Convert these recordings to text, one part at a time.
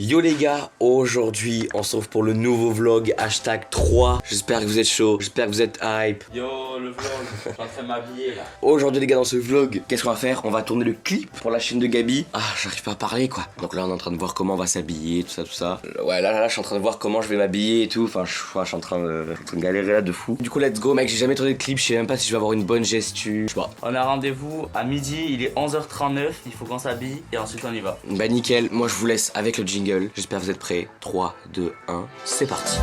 Yo les gars, aujourd'hui on se retrouve pour le nouveau vlog hashtag 3. J'espère que vous êtes chaud, j'espère que vous êtes hype. Yo le vlog, je suis en train de m'habiller là. Aujourd'hui les gars, dans ce vlog, qu'est-ce qu'on va faire? On va tourner le clip pour la chaîne de Gabi. Ah, j'arrive pas à parler quoi. Donc là on est en train de voir comment on va s'habiller, tout ça. Ouais là je suis en train de voir comment je vais m'habiller et tout. Enfin je suis en train de galérer là de fou. Du coup let's go mec, j'ai jamais tourné de clip, je sais même pas si je vais avoir une bonne gestu. Je sais pas. On a rendez-vous à midi, il est 11h39, il faut qu'on s'habille et ensuite on y va. Bah nickel, moi je vous laisse avec le jingle. J'espère que vous êtes prêts. 3, 2, 1, c'est parti.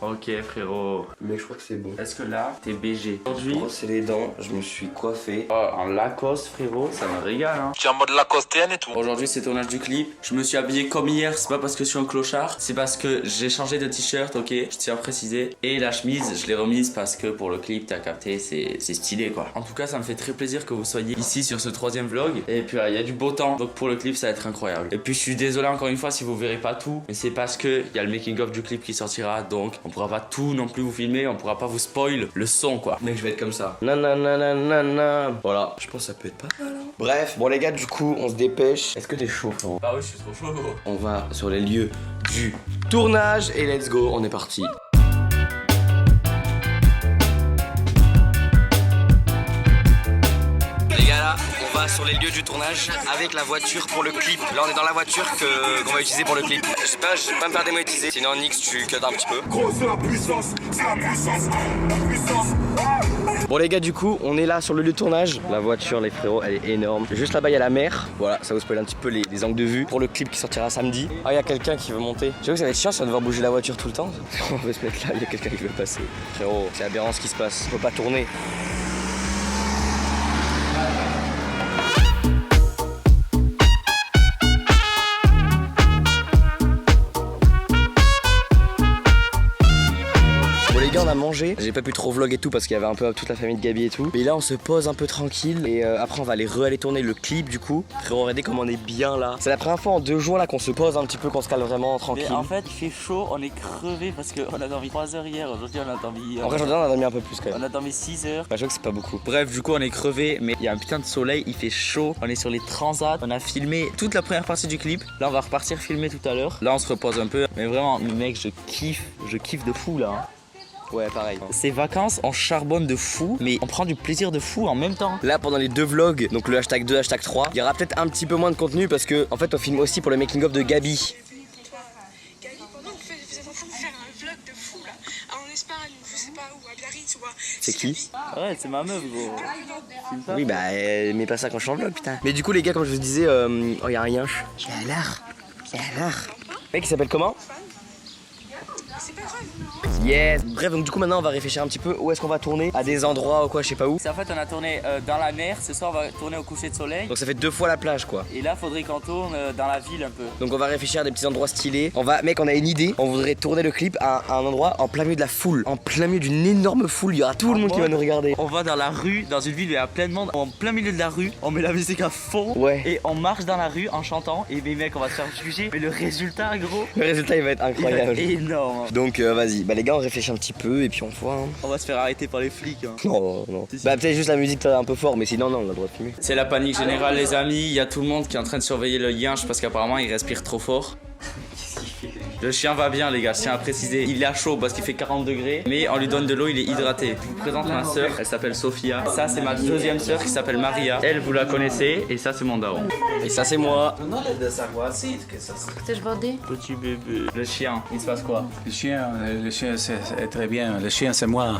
Ok frérot. Mais je crois que c'est bon. Est-ce que là, t'es BG? Aujourd'hui, Brosser les dents, je me suis coiffé. en Lacoste frérot, ça me régale hein. Tu es en mode Lacostean et tout. Aujourd'hui c'est tournage du clip. Je me suis habillé comme hier, c'est pas parce que je suis un clochard, c'est parce que j'ai changé de t-shirt, ok, je tiens à préciser. Et la chemise, je l'ai remise parce que pour le clip, t'as capté, c'est stylé quoi. En tout cas, ça me fait très plaisir que vous soyez ici sur ce troisième vlog. Et puis il y a du beau temps, donc pour le clip ça va être incroyable. Et puis je suis désolé encore une fois si vous verrez pas tout, mais c'est parce que il y a le making of du clip qui sortira, donc on pourra pas tout non plus vous filmer, on pourra pas vous spoil le son quoi. Mec, je vais être comme ça. Nanana. Voilà, je pense que ça peut être pas mal. Hein. Bref, bon les gars, du coup, on se dépêche. Est-ce que t'es chaud, frérot? Bah oui, je suis trop chaud. On va sur les lieux du tournage et let's go, on est parti. Les gars, là, on va sur les lieux du tournage avec la voiture pour le clip. Là, on est dans la voiture qu'on va utiliser pour le clip. J'espère que je vais pas me faire démonétiser. Sinon, Nix, tu cut un petit peu. Gros, c'est la puissance, la puissance. Bon les gars, du coup on est là sur le lieu de tournage. La voiture les frérots, elle est énorme. Juste là-bas il y a la mer. Voilà, ça vous spoil un petit peu les angles de vue pour le clip qui sortira samedi. Ah, il y a quelqu'un qui veut monter. J'avoue que ça va être chiant si on va devoir bouger la voiture tout le temps. On va se mettre là, il y a quelqu'un qui veut passer. Frérot, c'est aberrant ce qui se passe. On peut pas tourner. On a mangé, j'ai pas pu trop vlog et tout parce qu'il y avait un peu toute la famille de Gabi et tout. Mais là on se pose un peu tranquille et après on va aller tourner le clip du coup. Frérot, regardez comme on est bien là. C'est la première fois en 2 jours là qu'on se pose un petit peu, qu'on se calme vraiment tranquille. Mais en fait il fait chaud, on est crevé parce qu'on a dormi 3 heures hier, aujourd'hui on a dormi... En vrai aujourd'hui on a dormi un peu plus quand même. On a dormi 6 heures. Bah, je vois que c'est pas beaucoup. Bref, du coup on est crevé, mais il y a un putain de soleil, il fait chaud. On est sur les transats, on a filmé toute la première partie du clip. Là on va repartir filmer tout à l'heure. Là on se repose un peu, mais vraiment mec je kiffe de fou là hein. Ouais, pareil. Ces vacances, on charbonne de fou, mais on prend du plaisir de fou en même temps. Là, pendant les 2 vlogs, donc le hashtag 2, hashtag 3, il y aura peut-être un petit peu moins de contenu parce que, en fait, on filme aussi pour le making-of de Gabi. Gabi, pendant que vous êtes en train de faire un vlog de fou là, en Espagne, je sais pas où, à Biarritz ou à... C'est qui? Ouais, c'est ma meuf gros. Oui, bah, mais pas ça quand je suis en vlog, putain. Mais du coup, les gars, comme je vous disais, oh, y a rien. Et alors Mec, il s'appelle comment? C'est pas grave. Yes. Bref, donc du coup maintenant on va réfléchir un petit peu où est-ce qu'on va tourner, à des endroits ou quoi, je sais pas où. En fait on a tourné dans la mer, ce soir on va tourner au coucher de soleil. Donc ça fait 2 fois la plage quoi. Et là faudrait qu'on tourne dans la ville un peu. Donc on va réfléchir à des petits endroits stylés. Mec, on a une idée, on voudrait tourner le clip à un endroit en plein milieu de la foule. En plein milieu d'une énorme foule, il y aura tout le monde qui va nous regarder. On va dans la rue, dans une ville où il y a plein de monde, en plein milieu de la rue, on met la musique à fond. Ouais. Et on marche dans la rue en chantant. Et mais mec on va se faire juger. Mais le résultat gros, Le résultat il va être il va incroyable. être énorme. Donc vas-y, bah les gars on réfléchit un petit peu et puis on voit hein. On va se faire arrêter par les flics hein. Non. Si, si. Bah peut-être juste la musique un peu fort, mais sinon non, on a le droit de filmer. C'est la panique générale les amis, il y a tout le monde qui est en train de surveiller le yinche parce qu'apparemment il respire trop fort. Le chien va bien les gars, je tiens à préciser, il est à chaud parce qu'il fait 40 degrés, mais on lui donne de l'eau, il est hydraté. Je vous présente ma soeur, elle s'appelle Sophia. Ça c'est ma deuxième soeur qui s'appelle Maria. Elle vous la connaissez et ça c'est mon daron. Et ça c'est moi. Chcesz wody? Petit bébé. Le chien, il se passe quoi? Le chien c'est très bien. Le chien, c'est moi.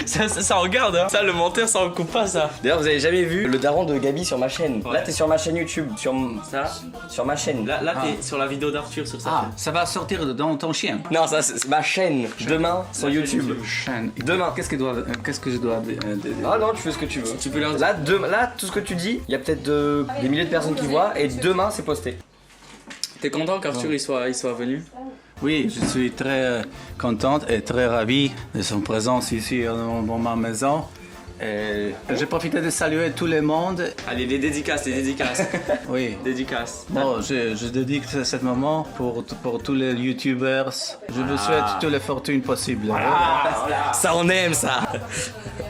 ça regarde hein. Ça le menteur ça on coupe pas ça. D'ailleurs vous avez jamais vu le daron de Gabi sur ma chaîne. Ouais. Là t'es sur ma chaîne YouTube, Ça, sur ma chaîne. là t'es sur la vidéo d'Arthur sur ça. Ah, ça va sortir dans ton chien. Non, ça c'est ma chaîne. Demain sur YouTube. Chaîne. Demain. Qu'est-ce que je dois Ah non, tu fais ce que tu veux. Tu peux leur dire. Là, tout ce que tu dis, il y a peut-être des milliers de personnes qui voient et demain c'est posté. T'es content qu'Arthur il soit venu? Oui, je suis très contente et très ravie de son présence ici dans ma maison. J'ai profité de saluer tout le monde. Allez, les dédicaces. Oui. Dédicaces. Bon, je dédique ce moment pour tous les youtubers. Je vous souhaite toutes les fortunes possibles. Ça on aime ça.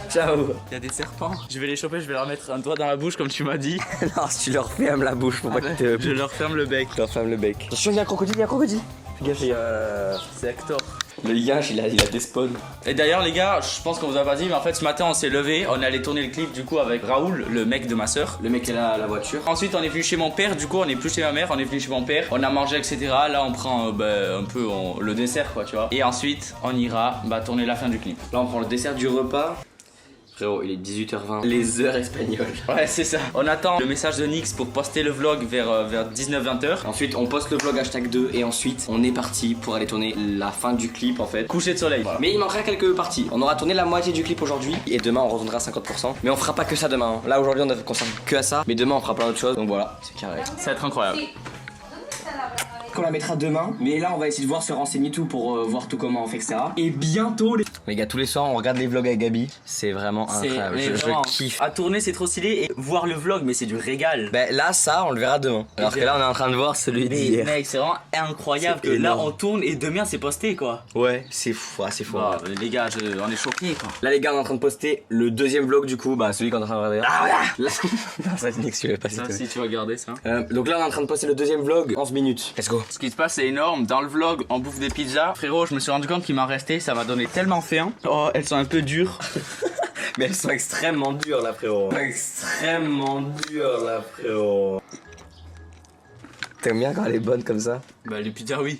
Ciao. Il y a des serpents. Je vais les choper, je vais leur mettre un doigt dans la bouche comme tu m'as dit. Non, si tu leur fermes la bouche pour pas que te... Je leur ferme le bec. Je leur ferme le bec. Attention, il y a un crocodile, Fais gaffe, C'est Hector. Le yinche, il a despawn. Et d'ailleurs les gars, je pense qu'on vous a pas dit, mais en fait ce matin on s'est levé, on est allé tourner le clip du coup avec Raoul, le mec de ma soeur. Le mec est là à la voiture. Ensuite on est venu chez mon père, du coup on est plus chez ma mère, on est venu chez mon père, on a mangé etc. Là on prend un peu le dessert quoi tu vois. Et ensuite on ira tourner la fin du clip. Là on prend le dessert du repas. Frérot, il est 18h20. Les heures espagnoles. Ouais c'est ça. On attend le message de Nix pour poster le vlog vers 19-20h. Ensuite on poste le vlog #2 et ensuite on est parti pour aller tourner la fin du clip en fait. Coucher de soleil. Voilà. Mais il manquera quelques parties. On aura tourné la moitié du clip aujourd'hui et demain on retournera à 50%. Mais on fera pas que ça demain. Là aujourd'hui on a concentré que à ça. Mais demain on fera plein d'autres choses. Donc voilà, c'est carré. Ça va être incroyable. On la mettra demain, mais là on va essayer de voir se renseigner tout pour voir tout comment on fait etc. Et bientôt les gars, tous les soirs on regarde les vlogs avec Gabi. C'est vraiment incroyable, je kiffe. À tourner c'est trop stylé et voir le vlog mais c'est du régal. Bah là ça on le verra demain. Alors que là on est en train de voir celui d'hier. Mec c'est vraiment incroyable que là on tourne et demain c'est posté quoi. Ouais c'est fou, c'est fou. Bah, les gars on est choqués quoi. Là les gars on est en train de poster le deuxième vlog du coup, celui qu'on est en train de regarder. Ah voilà. Non ça Nix tu l'as pas cité. Si tu vas garder ça. Donc là on est en train de poster le deuxième vlog, 11 minutes. Let's go. Ce qui se passe c'est énorme. Dans le vlog, on bouffe des pizzas. Frérot, je me suis rendu compte qu'il m'en restait. Ça m'a donné tellement faim. Oh, elles sont un peu dures. Mais elles sont extrêmement dures là, frérot. Extrêmement dures là, frérot. T'aimes bien quand elle est bonne comme ça? Bah, les pizzas, oui.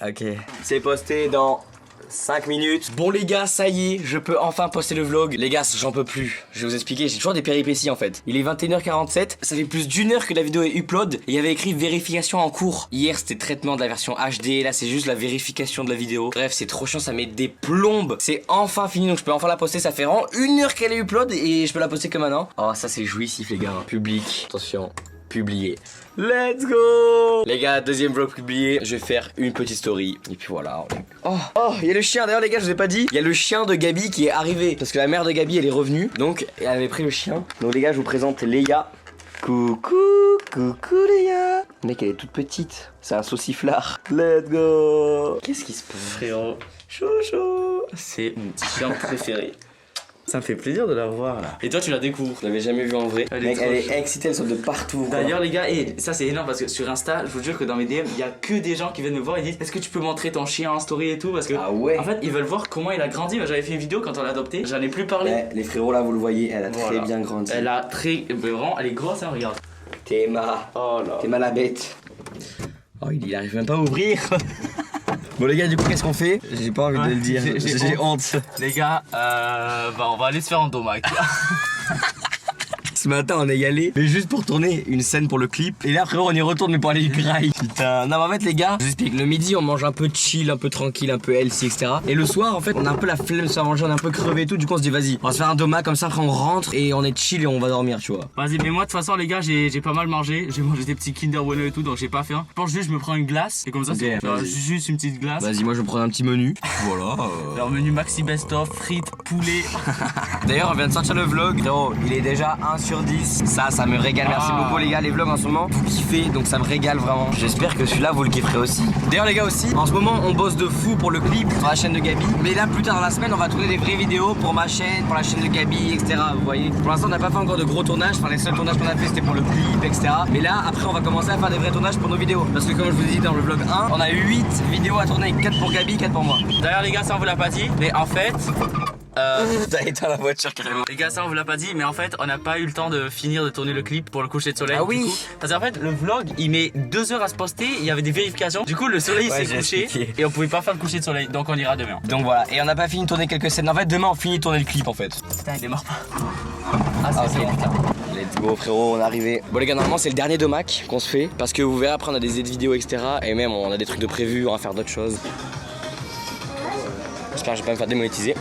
Ok. C'est posté dans 5 minutes. Bon les gars, ça y est, je peux enfin poster le vlog. Les gars, j'en peux plus. Je vais vous expliquer, j'ai toujours des péripéties en fait. Il est 21h47, ça fait plus d'1 heure que la vidéo est upload. Et il y avait écrit vérification en cours. Hier c'était traitement de la version HD, là c'est juste la vérification de la vidéo. Bref, c'est trop chiant, ça met des plombes. C'est enfin fini, donc je peux enfin la poster. Ça fait vraiment 1 heure qu'elle est upload et je peux la poster que maintenant. Oh ça c'est jouissif les gars. Public, attention. Publié. Let's go. Les gars, deuxième vlog publié. Je vais faire une petite story. Et puis voilà. Oh, il y a le chien. D'ailleurs les gars, je vous ai pas dit. Il y a le chien de Gabi qui est arrivé. Parce que la mère de Gabi, elle est revenue. Donc, elle avait pris le chien. Donc les gars, je vous présente Léa. Coucou Léa. Mec, elle est toute petite. C'est un sauciflard. Let's go. Qu'est-ce qui se passe, frérot? Chouchou. C'est mon petit chien préféré. Ça me fait plaisir de la voir là. Et toi tu la découvres. Je l'avais jamais vue en vrai. Mec, elle est excitée, elle saute de partout. D'ailleurs les gars, et ça c'est énorme parce que sur Insta, je vous jure que dans mes DM, il y a que des gens qui viennent me voir et disent est-ce que tu peux montrer ton chien en story et tout parce que ah ouais. En fait ils veulent voir comment il a grandi. J'avais fait une vidéo quand on l'a adopté, j'en ai plus parlé. Les frérots là vous le voyez, elle a très bien grandi. Elle a très vraiment, elle est grosse hein, regarde. Théma. Oh là. Théma la bête. Oh il arrive même pas à ouvrir. Bon les gars, du coup qu'est-ce qu'on fait? J'ai pas envie de le dire, j'ai honte. Les gars, on va aller se faire en domac. Ce matin on est y allé, mais juste pour tourner une scène pour le clip. Et là frérot on y retourne mais pour aller graille. Putain. Non mais en fait les gars, je vous explique. Le midi on mange un peu chill, un peu tranquille, un peu healthy etc. Et le soir en fait on a un peu la flemme de se faire manger, on est un peu crevé et tout. Du coup on se dit vas-y, on va se faire un domac comme ça, après on rentre et on est chill et on va dormir tu vois. Vas-y mais moi de toute façon les gars j'ai pas mal mangé. J'ai mangé des petits Kinder Bueno et tout donc j'ai pas faim. Je pense juste je me prends une glace et comme ça okay, c'est juste une petite glace. Vas-y moi je prends un petit menu. Voilà. Alors menu maxi best of, frites, poulet. D'ailleurs on vient de sortir le vlog. Frérot, il est déjà 1 sur 10. Ça me régale, merci beaucoup les gars, les vlogs en ce moment, vous kiffez, donc ça me régale vraiment. J'espère que celui-là vous le kifferez aussi. D'ailleurs les gars aussi, en ce moment on bosse de fou pour le clip sur la chaîne de Gabi. Mais là plus tard dans la semaine on va tourner des vraies vidéos pour ma chaîne, pour la chaîne de Gabi, etc. Vous voyez. Pour l'instant on n'a pas fait encore de gros tournages, enfin les seuls tournages qu'on a fait c'était pour le clip, etc. Mais là après on va commencer à faire des vrais tournages pour nos vidéos. Parce que comme je vous ai dit dans le vlog 1, on a 8 vidéos à tourner, 4 pour Gabi, 4 pour moi. D'ailleurs les gars ça on vous l'a pas dit, mais en fait... T'as éteint la voiture carrément. Les gars ça on vous l'a pas dit mais en fait on n'a pas eu le temps de finir de tourner le clip pour le coucher de soleil. Ah oui. Parce qu'en fait le vlog il met 2 heures à se poster, il y y avait des vérifications. Du coup le soleil s'est couché et on pouvait pas faire le coucher de soleil donc on ira demain. Donc voilà, et on n'a pas fini de tourner quelques scènes. En fait demain on finit de tourner le clip en fait. Putain il démarre pas. Ah c'est putain. Let's go frérot, on est arrivé. Bon les gars normalement c'est le dernier domac qu'on se fait. Parce que vous verrez après on a des vidéos etc. Et même on a des trucs de prévu, on va faire d'autres choses. J'espère que je vais pas me faire démonétiser.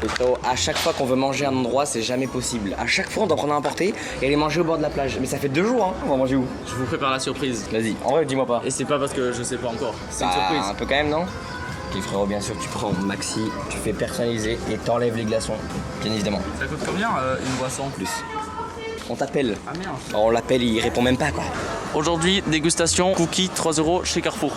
Et frérot, à chaque fois qu'on veut manger à un endroit, c'est jamais possible. À chaque fois, on doit prendre à emporter et aller manger au bord de la plage. Mais ça fait 2 jours, hein. On va manger où? Je vous prépare la surprise. Vas-y, en vrai, dis-moi pas. Et c'est pas parce que je sais pas encore. C'est une surprise. Un peu quand même, non? Ok frérot, bien sûr, tu prends maxi, tu fais personnaliser et t'enlèves les glaçons, bien évidemment. Ça coûte combien une boisson? Plus. On t'appelle. Ah merde. Alors, on l'appelle, il répond même pas quoi. Aujourd'hui, dégustation, cookies, 3 € chez Carrefour.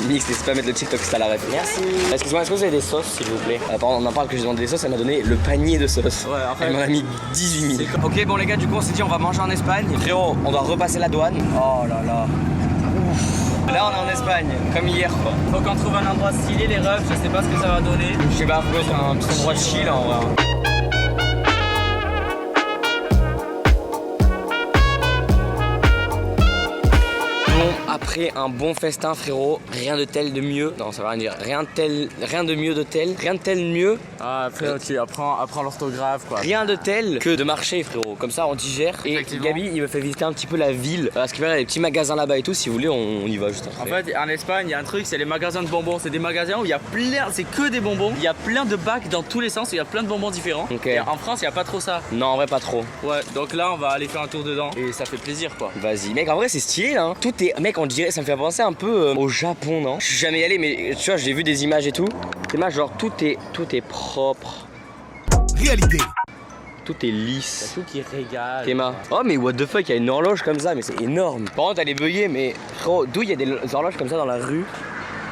Nix, n'hésite pas à mettre le TikTok, c'est à la ref. Merci. Excuse-moi, est-ce que vous avez des sauces s'il vous plaît? On en parle que j'ai demandé des sauces, elle m'a donné le panier de sauces. Ouais, en fait. Elle m'en a mis 18 000. Ok, bon les gars, du coup on s'est dit on va manger en Espagne. Frérot, on doit repasser la douane. Oh là là. Ouf. Là on est en Espagne, comme hier quoi. Faut qu'on trouve un endroit stylé, les refs, je sais pas ce que ça va donner. Je sais pas, faut trouver un petit endroit de chill en vrai. Après un bon festin frérot, rien de tel de mieux. Non ça va rien dire, rien de mieux de tel, rien de tel mieux. Ah après ok, apprends l'orthographe quoi. Rien de tel que de marcher frérot, comme ça on digère. Et Gabi il me fait visiter un petit peu la ville. Parce qu'il y a des petits magasins là-bas et tout, si vous voulez on y va juste après. En fait en Espagne il y a un truc, c'est les magasins de bonbons. C'est des magasins où il y a plein, c'est que des bonbons. Il y a plein de bacs dans tous les sens, où il y a plein de bonbons différents. Ok. Et en France il y a pas trop ça. Non en vrai pas trop. Ouais donc là on va aller faire un tour dedans et ça fait plaisir quoi. Vas-y mec, en vrai c'est stylé là hein. Tout est, mec on dirait, ça me fait penser un peu au Japon non? Je suis jamais allé mais tu vois j'ai vu des images et tout. C'est mal genre tout est propre. Réalité. Tout est lisse. Tout qui régale. Théma. Oh mais what the fuck, il y a une horloge comme ça mais c'est énorme. Par contre elle est buggée mais frérot, d'où il y a des horloges comme ça dans la rue?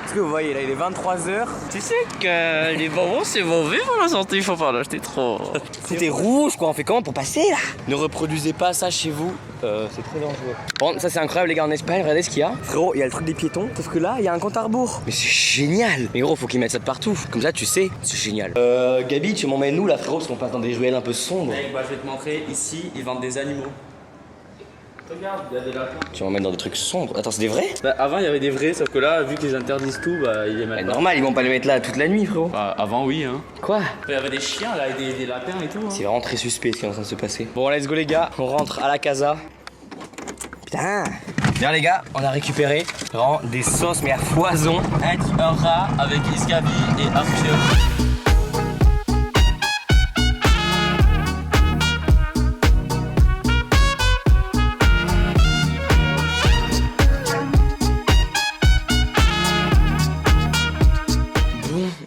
Est-ce que vous voyez là il est 23h? Tu sais que les bonbons c'est mauvais pour la santé, il faut pas en acheter trop. Tout est rouge quoi, on fait comment pour passer là? Ne reproduisez pas ça chez vous, c'est très dangereux. Bon ça c'est incroyable les gars en Espagne, regardez ce qu'il y a. Frérot il y a le truc des piétons, sauf que là il y a un compte à rebours. Mais c'est génial. Mais gros faut qu'ils mettent ça de partout, comme ça tu sais, c'est génial. Gabi tu m'emmènes où là frérot parce qu'on passe dans des ruelles un peu sombres. Mec bah je vais te montrer, ici ils vendent des animaux. Regarde, il y a des lapins. Tu m'emmènes dans des trucs sombres. Attends c'est des vrais? Bah, avant il y avait des vrais, sauf que là vu qu'ils interdisent tout, bah ils les mettent. Bah, normal ils vont pas les mettre là toute la nuit frérot. Bah, avant oui hein. Quoi? Il y avait des chiens là et des lapins et tout. Hein. C'est vraiment très suspect ce qui est en train de se passer. Bon let's go les gars, on rentre à la casa. Putain. Bien les gars, on a récupéré vraiment des sauces mais à foison. Un rat avec Isgabi et Arthur.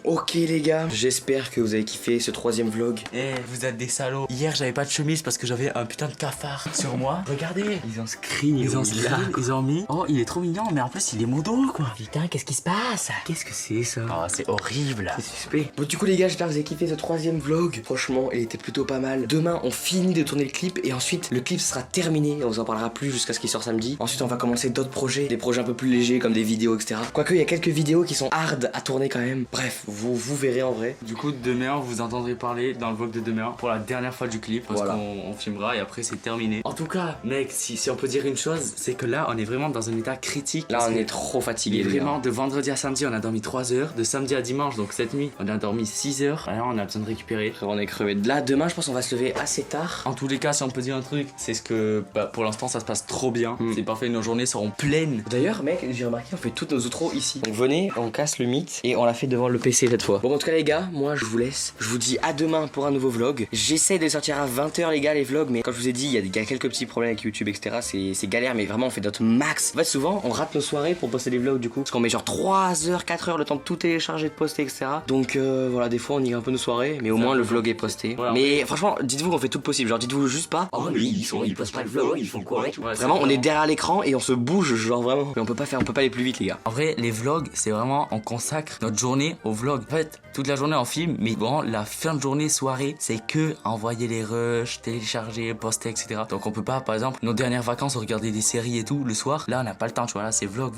Ok les gars, j'espère que vous avez kiffé ce troisième vlog. Eh, vous êtes des salauds. Hier, j'avais pas de chemise parce que j'avais un putain de cafard sur moi. Regardez. Ils ont screen, Ils ont mis. Oh, il est trop mignon, mais en plus, il est modo quoi. Putain, qu'est-ce qui se passe? Qu'est-ce que c'est ça? Oh, c'est horrible. C'est suspect. Bon du coup les gars, j'espère que vous avez kiffé ce troisième vlog. Franchement, il était plutôt pas mal. Demain, on finit de tourner le clip et ensuite le clip sera terminé. On vous en parlera plus jusqu'à ce qu'il sorte samedi. Ensuite, on va commencer d'autres projets, des projets un peu plus légers comme des vidéos, etc. Quoique, il y a quelques vidéos qui sont hard à tourner quand même. Bref, vous verrez en vrai. Du coup, demain, vous entendrez parler dans le vlog de demain pour la dernière fois du clip. Parce voilà. qu'on filmera et après, c'est terminé. En tout cas, mec, si on peut dire une chose, c'est que là, on est vraiment dans un état critique. Là, on est trop fatigué. Vraiment, de vendredi à samedi, on a dormi 3 heures. De samedi à dimanche, donc cette nuit, on a dormi 6 heures. Là, on a besoin de récupérer. On est crevé. Là, demain, je pense qu'on va se lever assez tard. En tous les cas, si on peut dire un truc, c'est ce que pour l'instant, ça se passe trop bien. C'est parfait, nos journées seront pleines. D'ailleurs, mec, j'ai remarqué, on fait toutes nos outros ici. Donc venez, on casse le mythe et on l'a fait devant le PC cette fois. Bon, en tout cas, les gars, moi, je vous laisse. Je vous dis à demain pour un nouveau vlog. J'essaie de sortir à 20h, les gars, les vlogs. Mais comme je vous ai dit, il y a quelques petits problèmes avec YouTube, etc. C'est galère, mais vraiment, on fait notre max. En fait, souvent, on rate nos soirées pour poster des vlogs, du coup. Parce qu'on met genre 3h, 4h le temps de tout télécharger, de poster, etc. Donc, voilà, des fois, on y a un peu nos soirées. Mais au moins, le vlog est posté. Voilà. Mais franchement, dites-vous qu'on fait tout le possible. Genre, dites-vous juste pas. Oh, mais ils postent pas le vlog, ils font quoi? Ouais, vraiment, on est derrière l'écran et on se bouge, genre vraiment. Mais on peut pas aller plus vite, les gars. En vrai, les vlogs, c'est vraiment, on consacre notre journée aux vlogs. En fait, toute la journée on filme, mais vraiment la fin de journée, soirée, c'est que envoyer les rushs, télécharger, poster, etc. Donc on peut pas, par exemple, nos dernières vacances, regarder des séries et tout le soir. Là, on n'a pas le temps, tu vois. Là, c'est vlog.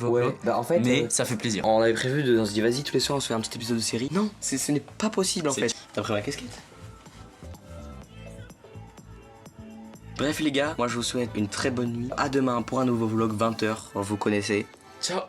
Bah en fait, mais ça fait plaisir. On avait prévu on se dit vas-y tous les soirs on se fait un petit épisode de série. Non, ce n'est pas possible en fait. T'as pris ma casquette? Bref les gars, moi je vous souhaite une très bonne nuit. À demain pour un nouveau vlog 20h. Vous connaissez. Ciao.